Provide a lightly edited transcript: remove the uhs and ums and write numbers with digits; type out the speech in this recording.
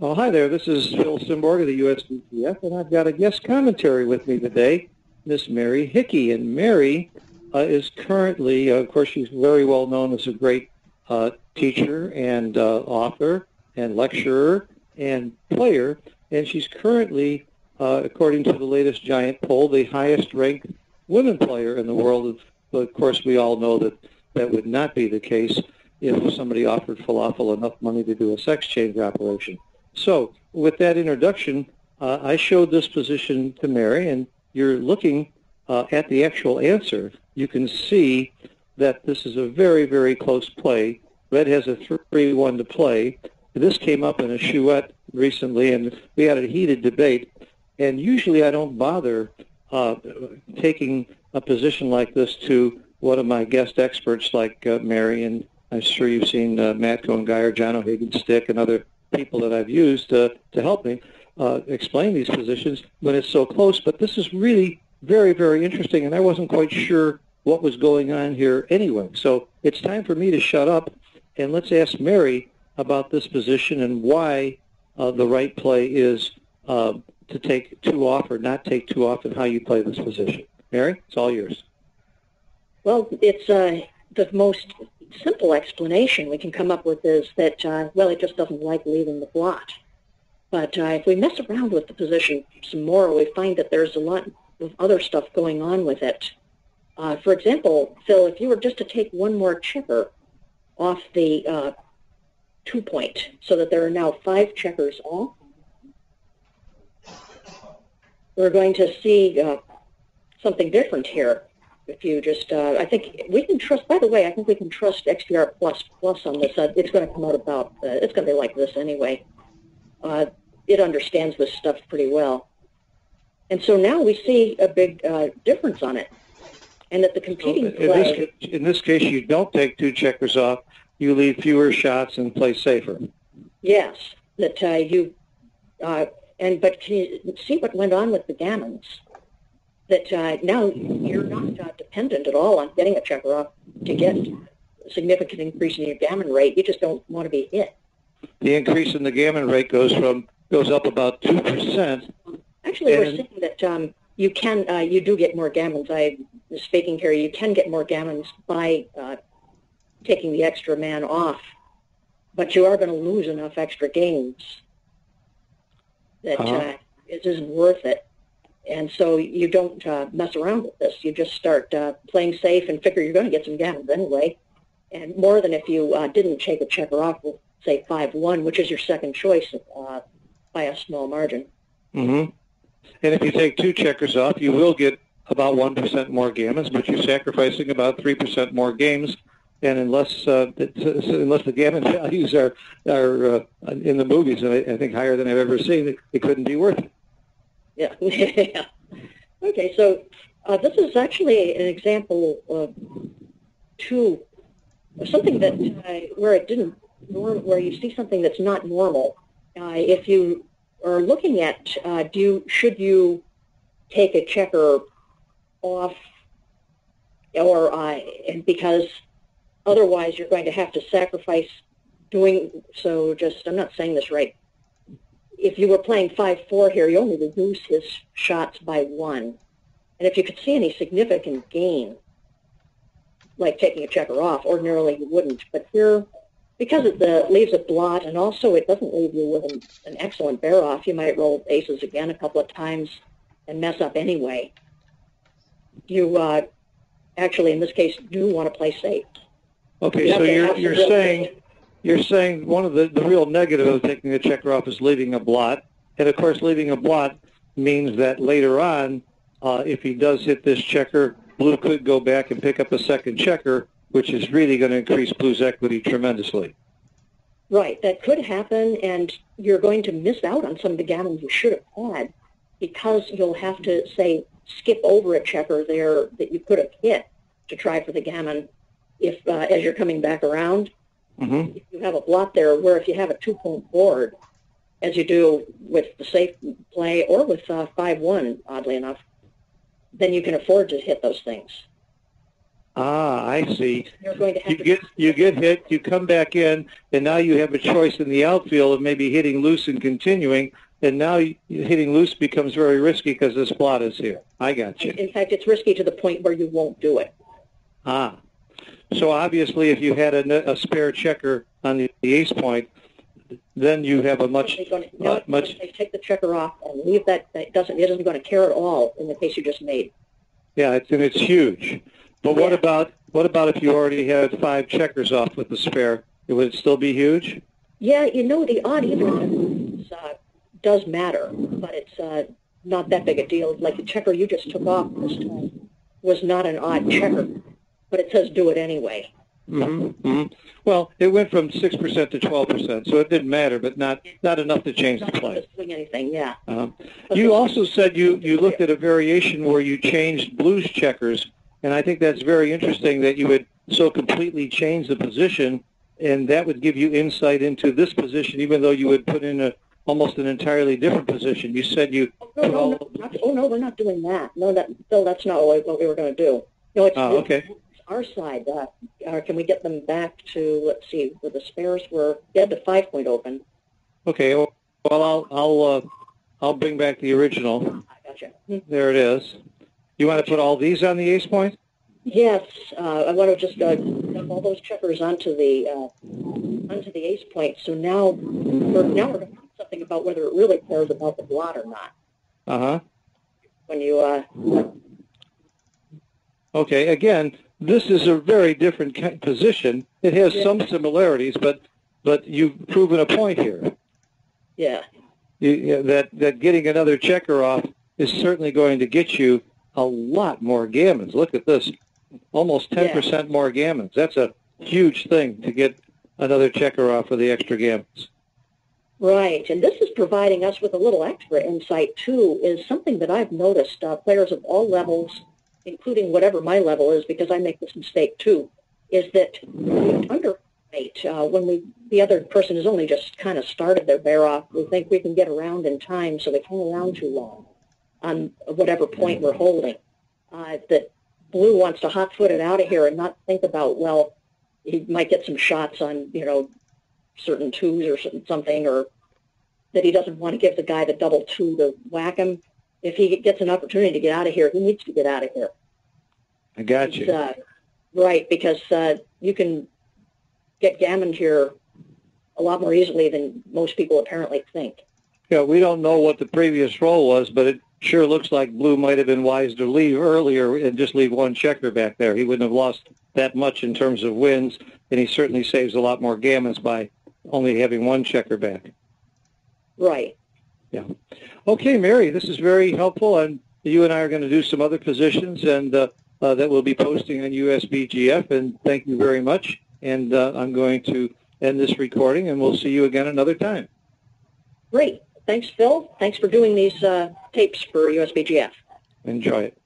Oh, hi there. This is Phil Simborg of the USBGF, and I've got a guest commentary with me today, Miss Mary Hickey. And Mary is currently, of course, she's very well known as a great teacher and author and lecturer and player, and she's currently, according to the latest Giant poll, the highest-ranked women player in the world. But of course, we all know that that would not be the case if somebody offered Falafel enough money to do a sex change operation. So with that introduction, I showed this position to Mary, and you're looking at the actual answer. You can see that this is a very, very close play. Red has a 3-1 to play. This came up in a chouette recently, and we had a heated debate. And usually I don't bother taking a position like this to one of my guest experts like Mary, and I'm sure you've seen Matt Cohen-Geyer, John O'Hagan-Stick, and other people that I've used to help me explain these positions when it's so close. But this is really very, very interesting, and I wasn't quite sure what was going on here anyway. So it's time for me to shut up, and let's ask Mary about this position and why the right play is to take 2 off or not take 2 off, and how you play this position. Mary, it's all yours. Well, it's the most simple explanation we can come up with is that, well, it just doesn't like leaving the blot. But if we mess around with the position some more, we find that there's a lot of other stuff going on with it. For example, Phil, if you were just to take one more checker off the 2-point, so that there are now 5 checkers off, we're going to see something different here. If you just, I think we can trust, by the way, I think we can trust XPR++ on this. It's going to come out about, it's going to be like this anyway. It understands this stuff pretty well. And so now we see a big difference on it. And that the competing play... In this case, you don't take 2 checkers off. You leave fewer shots and play safer. Yes. That but can you see what went on with the gammons? That now you're not dependent at all on getting a checker off to get a significant increase in your gammon rate. You just don't want to be hit. The increase in the gammon rate goes up about 2%. Actually, we're saying that you do get more gammons. I'm speaking here. You can get more gammons by taking the extra man off, but you are going to lose enough extra games that it isn't worth it. And so you don't mess around with this. You just start playing safe and figure you're going to get some gammons anyway. And more than if you didn't take a checker off, we'll say 5-1, which is your second choice by a small margin. Mm-hmm. And if you take 2 checkers off, you will get about 1% more gammons, but you're sacrificing about 3% more games. And unless the gammon values are in the movies, and I think higher than I've ever seen, it couldn't be worth it. Yeah. Yeah. Okay, so this is actually an example of something that where you see something that's not normal. If you are looking at should you take a checker off, or and because otherwise you're going to have to sacrifice doing so. I'm not saying this right. If you were playing 5-4 here, you only reduce his shots by 1. And if you could see any significant gain, like taking a checker off, ordinarily you wouldn't. But here, because it leaves a blot, and also it doesn't leave you with an excellent bear off, you might roll aces again a couple of times and mess up anyway. You actually, in this case, do want to play safe. Okay, so you're saying one of the real negative of taking a checker off is leaving a blot. And, of course, leaving a blot means that later on, if he does hit this checker, blue could go back and pick up a second checker, which is really going to increase blue's equity tremendously. Right. That could happen, and you're going to miss out on some of the gammons you should have had because you'll have to, say, skip over a checker there that you could have hit to try for the gammon if as you're coming back around. Mm-hmm. If you have a blot there, where if you have a 2-point board, as you do with the safe play or with 5-1, oddly enough, then you can afford to hit those things. Ah, I see. You're going to have You get hit, you come back in, and now you have a choice in the outfield of maybe hitting loose and continuing, and now hitting loose becomes very risky because the spot is here. I got you. In fact, it's risky to the point where you won't do it. Ah. So obviously if you had a spare checker on the ace point, then you have a much... Take the checker off and leave that. It isn't going to care at all in the case you just made. Yeah, it's huge. But what about if you already had 5 checkers off with the spare? Would it still be huge? Yeah, the odd even does matter, but it's not that big a deal. Like the checker you just took off this time was not an odd checker, but it says do it anyway. Mm-hmm. Mm-hmm. Well, it went from 6% to 12%, so it didn't matter, but not enough to change the play. Not doing anything, yeah. You also said you looked at a variation where you changed blues checkers, and I think that's very interesting that you would so completely change the position, and that would give you insight into this position, even though you would put in almost an entirely different position. You said you... No, we're not doing that. No, that's not what we were going to do. No, it's okay. Our side. Can we get them back to, let's see, where the spares were? They had the 5-point open. Okay, well, I'll bring back the original. I gotcha. There it is. You want to put all these on the ace point? Yes, I want to just dump all those checkers onto the ace point. So now we're going to do something about whether it really cares about the blot or not. Uh-huh. When you... Okay, again, this is a very different position. It has some similarities, but you've proven a point here. Yeah. That getting another checker off is certainly going to get you a lot more gammons. Look at this, almost 10% more gammons. That's a huge thing to get another checker off for the extra gammons. Right, and this is providing us with a little extra insight, too, is something that I've noticed players of all levels, including whatever my level is, because I make this mistake too, is that we underestimate when the other person has only just kind of started their bear off. We think we can get around in time, so they hang around too long on whatever point we're holding. That blue wants to hot-foot it out of here and not think about, well, he might get some shots on, certain twos or something, or that he doesn't want to give the guy the double two to whack him. If he gets an opportunity to get out of here, he needs to get out of here. I got you. Right, because you can get gammoned here a lot more easily than most people apparently think. Yeah, we don't know what the previous roll was, but it sure looks like blue might have been wise to leave earlier and just leave one checker back there. He wouldn't have lost that much in terms of wins, and he certainly saves a lot more gammons by only having one checker back. Right. Yeah. Okay, Mary, this is very helpful, and you and I are going to do some other positions, and that we'll be posting on USBGF, and thank you very much. And I'm going to end this recording, and we'll see you again another time. Great. Thanks, Phil. Thanks for doing these tapes for USBGF. Enjoy it.